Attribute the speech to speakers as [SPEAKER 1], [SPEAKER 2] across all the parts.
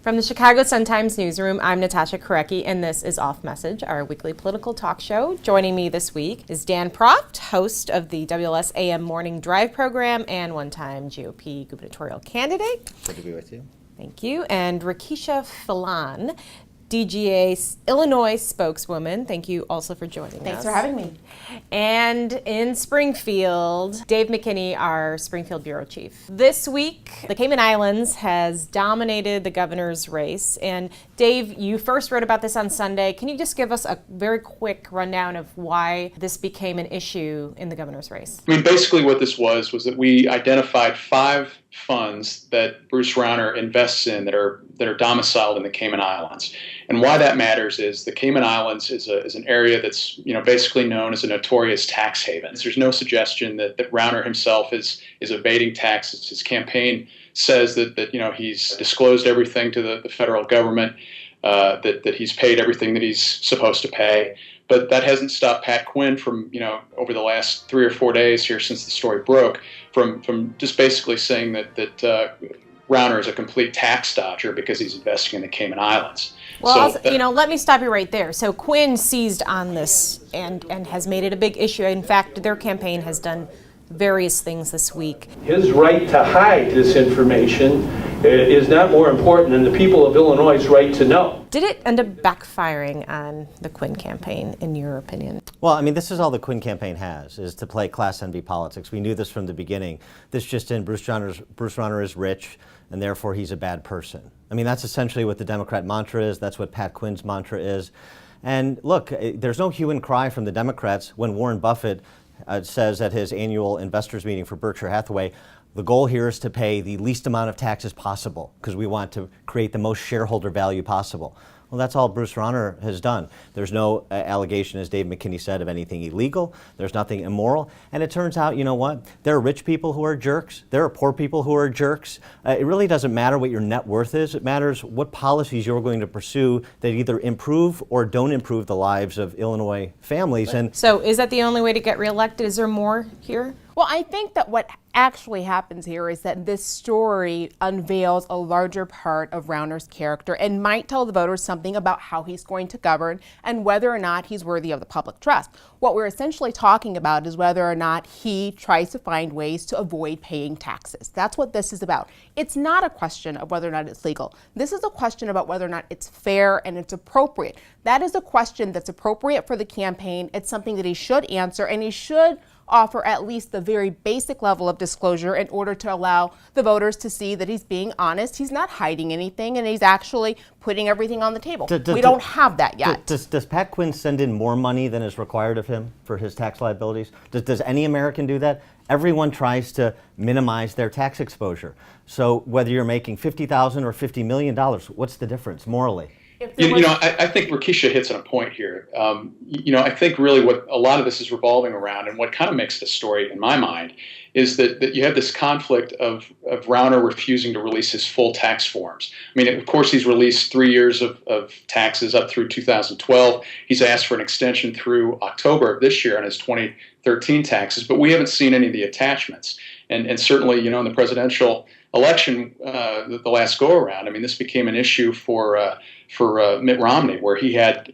[SPEAKER 1] From the Chicago Sun-Times newsroom, I'm Natasha Korecki, and this is Off Message, our weekly political talk show. Joining me this week is Dan Proft, host of the WLS AM Morning Drive program and one-time GOP gubernatorial candidate.
[SPEAKER 2] Good to be with you.
[SPEAKER 1] Thank you. And Rikeesha Phelon, DGA Illinois spokeswoman. Thank you also for joining us.
[SPEAKER 3] Thanks for having me.
[SPEAKER 1] And in Springfield, Dave McKinney, our Springfield bureau chief. This week, the Cayman Islands has dominated the governor's race. And Dave, you first wrote about this on Sunday. Can you just give us a very quick rundown of why this became an issue in the governor's race?
[SPEAKER 4] I mean, basically what this was that we identified 5 funds that Bruce Rauner invests in that are domiciled in the Cayman Islands. And why that matters is the Cayman Islands is an area that's basically known as a notorious tax haven. There's no suggestion that Rauner himself is evading taxes. His campaign says that he's disclosed everything to the federal government, that he's paid everything that he's supposed to pay. But that hasn't stopped Pat Quinn from, over the last 3 or 4 days here since the story broke, from just basically saying that Rauner is a complete tax dodger because he's investing in the Cayman Islands.
[SPEAKER 1] Well, let me stop you right there. So Quinn seized on this and has made it a big issue. In fact, their campaign has done various things this week.
[SPEAKER 5] His right to hide this information is not more important than the people of Illinois' right to know.
[SPEAKER 1] Did it end up backfiring on the Quinn campaign, in your opinion?
[SPEAKER 2] Well, I mean, this is all the Quinn campaign has, is to play class envy politics. We knew this from the beginning. This just in, Bruce Rauner is rich, and therefore he's a bad person. I mean, that's essentially what the Democrat mantra is. That's what Pat Quinn's mantra is. And look, there's no hue and cry from the Democrats when Warren Buffett says at his annual investors meeting for Berkshire Hathaway, the goal here is to pay the least amount of taxes possible because we want to create the most shareholder value possible. Well, that's all Bruce Rauner has done. There's no allegation, as Dave McKinney said, of anything illegal. There's nothing immoral. And it turns out, you know what? There are rich people who are jerks. There are poor people who are jerks. It really doesn't matter what your net worth is. It matters what policies you're going to pursue that either improve or don't improve the lives of Illinois families. And
[SPEAKER 1] so is that the only way to get reelected? Is there more here?
[SPEAKER 3] Well, I think that what actually happens here is that this story unveils a larger part of Rauner's character and might tell the voters something about how he's going to govern and whether or not he's worthy of the public trust. What we're essentially talking about is whether or not he tries to find ways to avoid paying taxes. That's what this is about. It's not a question of whether or not it's legal. This is a question about whether or not it's fair and it's appropriate. That is a question that's appropriate for the campaign. It's something that he should answer, and he should offer at least the very basic level of disclosure in order to allow the voters to see that he's being honest, he's not hiding anything, and he's actually putting everything on the table. We don't have that yet.
[SPEAKER 2] Does Pat Quinn send in more money than is required of him for his tax liabilities? Does any American do that? Everyone tries to minimize their tax exposure. So whether you're making $50,000 or $50 million, what's the difference morally?
[SPEAKER 4] I think Rikeesha hits on a point here. I think really what a lot of this is revolving around, and what kind of makes this story, in my mind, is that you have this conflict of Rauner refusing to release his full tax forms. I mean, of course, he's released 3 years of taxes up through 2012. He's asked for an extension through October of this year on his 2013 taxes, but we haven't seen any of the attachments. And certainly, in the presidential election, the last go-around, I mean, this became an issue for Mitt Romney, where he had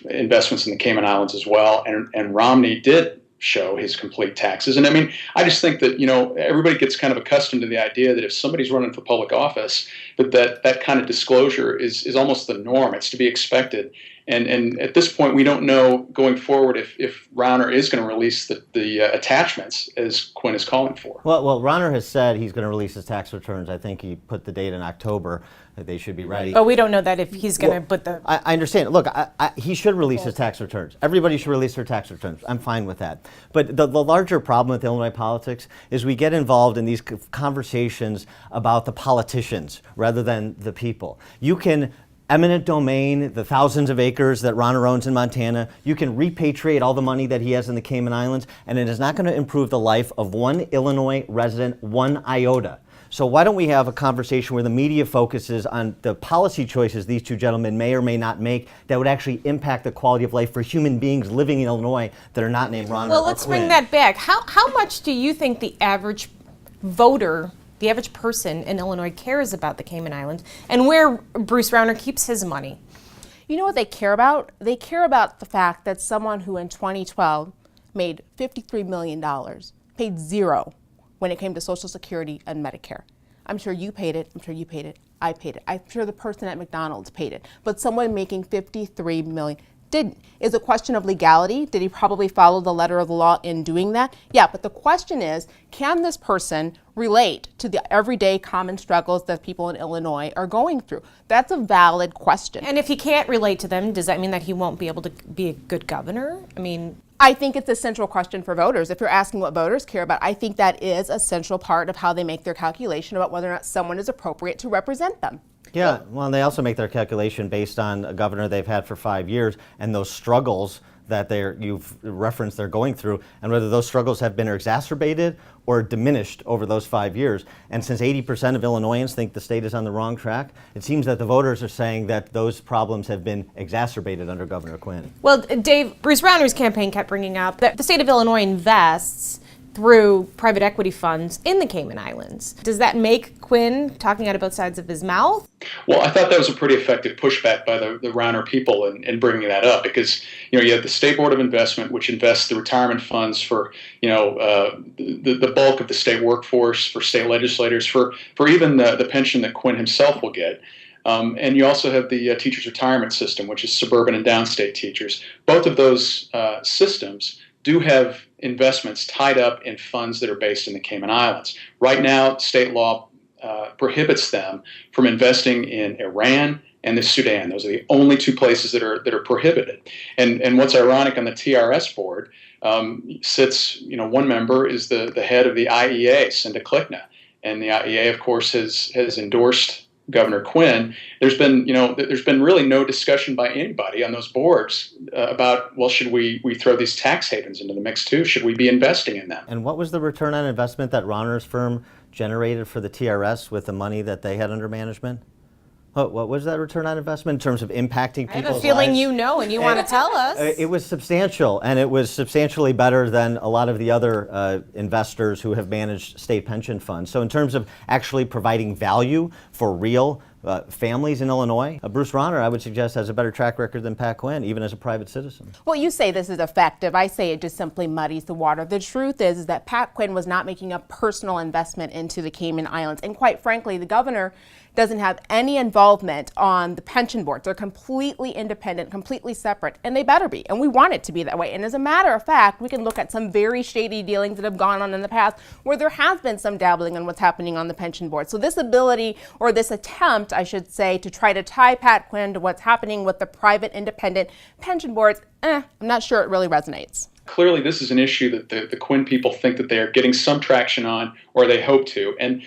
[SPEAKER 4] investments in the Cayman Islands as well, and Romney did show his complete taxes. And I mean, I just think that, everybody gets kind of accustomed to the idea that if somebody's running for public office, that kind of disclosure is almost the norm. It's to be expected. And at this point, we don't know going forward if Rauner is going to release the attachments as Quinn is calling for.
[SPEAKER 2] Well, Rauner has said he's going to release his tax returns. I think he put the date in October that they should be ready.
[SPEAKER 1] But we don't know that if he's going to put the...
[SPEAKER 2] I understand. Look, he should release his tax returns. Everybody should release their tax returns. I'm fine with that. But the larger problem with Illinois politics is we get involved in these conversations about the politicians rather than the people. You can eminent domain, the thousands of acres that Rauner owns in Montana. You can repatriate all the money that he has in the Cayman Islands, and it is not going to improve the life of one Illinois resident one iota. So why don't we have a conversation where the media focuses on the policy choices these two gentlemen may or may not make that would actually impact the quality of life for human beings living in Illinois that are not named Rauner or Quinn.
[SPEAKER 1] Well, let's bring that back. How much do you think the average voter the average person in Illinois cares about the Cayman Islands and where Bruce Rauner keeps his money.
[SPEAKER 3] You know what they care about? They care about the fact that someone who in 2012 made $53 million paid zero when it came to Social Security and Medicare. I'm sure you paid it, I'm sure you paid it, I paid it. I'm sure the person at McDonald's paid it. But someone making $53 million didn't. Is a question of legality. Did he probably follow the letter of the law in doing that? Yeah, but the question is, can this person relate to the everyday common struggles that people in Illinois are going through? That's a valid question.
[SPEAKER 1] And if he can't relate to them, does that mean that he won't be able to be a good governor?
[SPEAKER 3] I think it's a central question for voters. If you're asking what voters care about, I think that is a central part of how they make their calculation about whether or not someone is appropriate to represent them.
[SPEAKER 2] Yeah, well, and they also make their calculation based on a governor they've had for 5 years and those struggles that you've referenced they're going through, and whether those struggles have been exacerbated or diminished over those 5 years. And since 80% of Illinoisans think the state is on the wrong track, it seems that the voters are saying that those problems have been exacerbated under Governor Quinn.
[SPEAKER 1] Well, Dave, Bruce Rauner's campaign kept bringing up that the state of Illinois invests through private equity funds in the Cayman Islands. Does that make Quinn talking out of both sides of his mouth?
[SPEAKER 4] Well, I thought that was a pretty effective pushback by the Rauner people in bringing that up, because you have the State Board of Investment, which invests the retirement funds for the bulk of the state workforce, for state legislators, for even the pension that Quinn himself will get. And you also have the teachers' retirement system, which is suburban and downstate teachers. Both of those systems do have investments tied up in funds that are based in the Cayman Islands. Right now, state law prohibits them from investing in Iran and the Sudan. Those are the only two places that are prohibited. And what's ironic, on the TRS board sits, one member is the head of the IEA, Cinda Klickna, and the IEA, of course, has endorsed Governor Quinn. There's been really no discussion by anybody on those boards about, well, should we throw these tax havens into the mix too? Should we be investing in them?
[SPEAKER 2] And what was the return on investment that Rauner's firm generated for the TRS with the money that they had under management? What was that return on investment in terms of impacting people's lives?
[SPEAKER 1] I have a feeling you know and you want to tell us.
[SPEAKER 2] It was substantial, and it was substantially better than a lot of the other investors who have managed state pension funds. So in terms of actually providing value for real families in Illinois, Bruce Rauner, I would suggest, has a better track record than Pat Quinn, even as a private citizen.
[SPEAKER 3] Well, you say this is effective. I say it just simply muddies the water. The truth is that Pat Quinn was not making a personal investment into the Cayman Islands. And quite frankly, the governor doesn't have any involvement on the pension boards. They're completely independent, completely separate, and they better be. And we want it to be that way. And as a matter of fact, we can look at some very shady dealings that have gone on in the past where there has been some dabbling in what's happening on the pension board. So this ability, or this attempt, I should say, to try to tie Pat Quinn to what's happening with the private independent pension boards, I'm not sure it really resonates.
[SPEAKER 4] Clearly, this is an issue that the Quinn people think that they are getting some traction on, or they hope to. And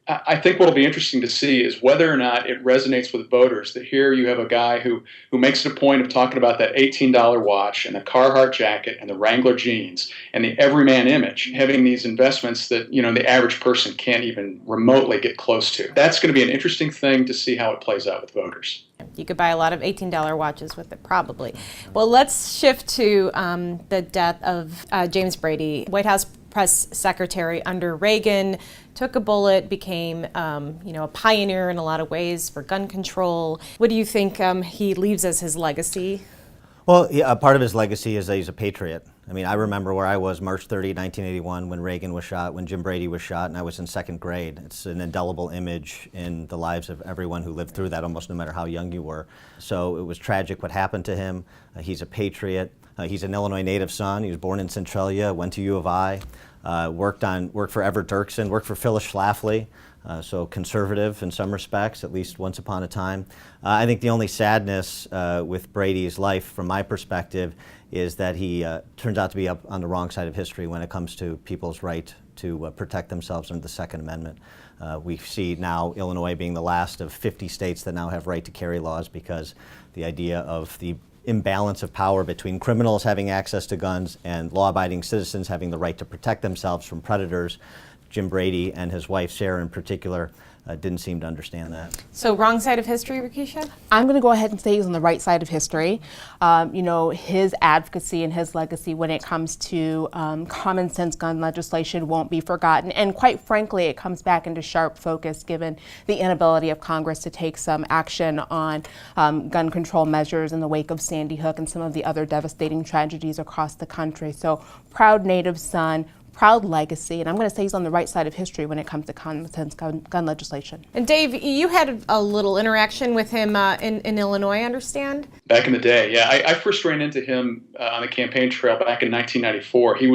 [SPEAKER 4] I think what will be interesting to see is whether or not it resonates with voters that here you have a guy who makes it a point of talking about that $18 watch and the Carhartt jacket and the Wrangler jeans and the everyman image, having these investments that the average person can't even remotely get close to. That's going to be an interesting thing to see how it plays out with voters.
[SPEAKER 1] You could buy a lot of $18 watches with it, probably. Well, let's shift to the death of James Brady, White House press secretary under Reagan, took a bullet, became a pioneer in a lot of ways for gun control. What do you think he leaves as his legacy?
[SPEAKER 2] Well, part of his legacy is that he's a patriot. I mean, I remember where I was March 30, 1981, when Reagan was shot, when Jim Brady was shot, and I was in second grade. It's an indelible image in the lives of everyone who lived through that, almost no matter how young you were. So it was tragic what happened to him. He's a patriot. He's an Illinois native son. He was born in Centralia, went to U of I, worked for Everett Dirksen, worked for Phyllis Schlafly. So conservative in some respects, at least once upon a time. I think the only sadness with Brady's life, from my perspective, is that he turns out to be up on the wrong side of history when it comes to people's right to protect themselves under the Second Amendment. We see now Illinois being the last of 50 states that now have right to carry laws, because the idea of the imbalance of power between criminals having access to guns and law-abiding citizens having the right to protect themselves from predators. Jim Brady and his wife Sarah in particular didn't seem to understand that.
[SPEAKER 1] So wrong side of history, Rikeesha?
[SPEAKER 3] I'm going to go ahead and say he's on the right side of history. His advocacy and his legacy when it comes to common sense gun legislation won't be forgotten. And quite frankly, it comes back into sharp focus given the inability of Congress to take some action on gun control measures in the wake of Sandy Hook and some of the other devastating tragedies across the country. So proud native son, proud legacy, and I'm going to say he's on the right side of history when it comes to common sense gun legislation.
[SPEAKER 1] And Dave, you had a little interaction with him in Illinois, I understand?
[SPEAKER 4] Back in the day, yeah. I first ran into him on the campaign trail back in 1994. He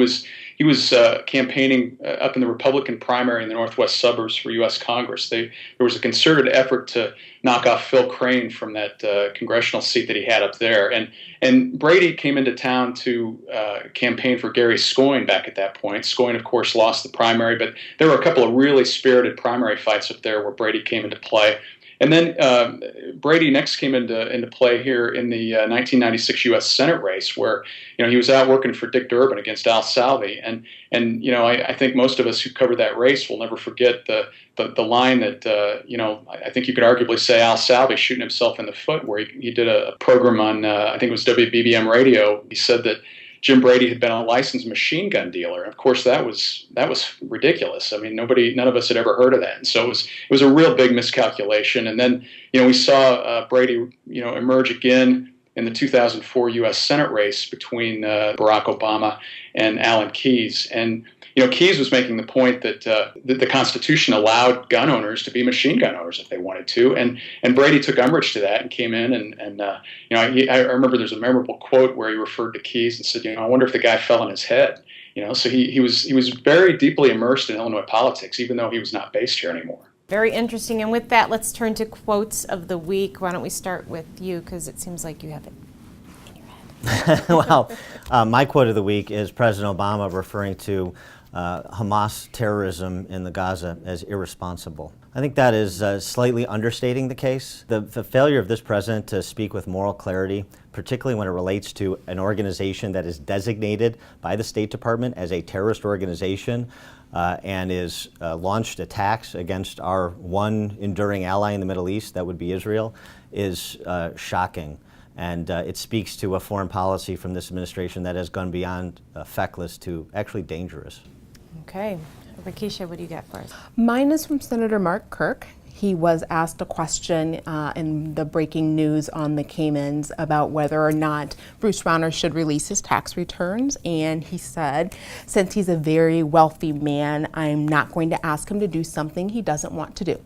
[SPEAKER 4] was campaigning up in the Republican primary in the northwest suburbs for U.S. Congress. There was a concerted effort to knock off Phil Crane from that congressional seat that he had up there. And Brady came into town to campaign for Gary Scoyne back at that point. Scoyne, of course, lost the primary, but there were a couple of really spirited primary fights up there where Brady came into play. And then Brady next came into play here in the 1996 U.S. Senate race, where he was out working for Dick Durbin against Al Salvi, and I think most of us who covered that race will never forget the line that I think you could arguably say Al Salvi shooting himself in the foot, where he did a program on I think it was WBBM radio. He said that Jim Brady had been a licensed machine gun dealer. Of course, that was ridiculous. I mean, none of us had ever heard of that, and so it was a real big miscalculation. And then we saw Brady emerge again in the 2004 U.S. Senate race between Barack Obama and Alan Keyes. And Keyes was making the point that the Constitution allowed gun owners to be machine gun owners if they wanted to, and Brady took umbrage to that and came in and I remember there's a memorable quote where he referred to Keyes and said, I wonder if the guy fell on his head. So he was very deeply immersed in Illinois politics, even though he was not based here anymore.
[SPEAKER 1] Very interesting. And with that, let's turn to quotes of the week. Why don't we start with you, because it seems like you have it in your head.
[SPEAKER 2] Well, my quote of the week is President Obama referring to Hamas terrorism in the Gaza as irresponsible. I think that is slightly understating the case. The failure of this president to speak with moral clarity, particularly when it relates to an organization that is designated by the State Department as a terrorist organization and is launched attacks against our one enduring ally in the Middle East, that would be Israel, is shocking. And it speaks to a foreign policy from this administration that has gone beyond feckless to actually dangerous.
[SPEAKER 1] Okay. Rikeesha, what do you got for us?
[SPEAKER 3] Mine is from Senator Mark Kirk. He was asked a question in the breaking news on the Caymans about whether or not Bruce Rauner should release his tax returns. And he said, since he's a very wealthy man, I'm not going to ask him to do something he doesn't want to do.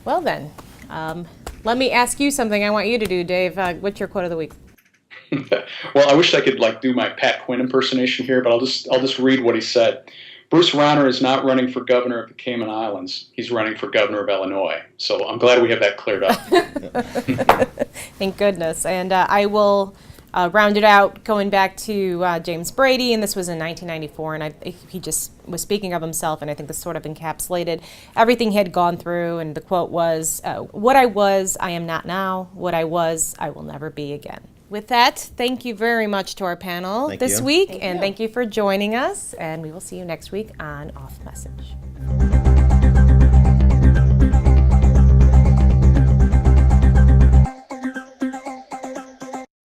[SPEAKER 1] Well then, let me ask you something I want you to do, Dave. What's your quote of the week?
[SPEAKER 4] Well, I wish I could do my Pat Quinn impersonation here, but I'll just read what he said. Bruce Rauner is not running for governor of the Cayman Islands. He's running for governor of Illinois. So I'm glad we have that cleared up.
[SPEAKER 1] Thank goodness. And I will round it out going back to James Brady, and this was in 1994, and he just was speaking of himself, and I think this sort of encapsulated everything he had gone through, and the quote was, what I was, I am not now. What I was, I will never be again. With that, thank you very much to our panel this week, and thank you for joining us, and we will see you next week on Off Message.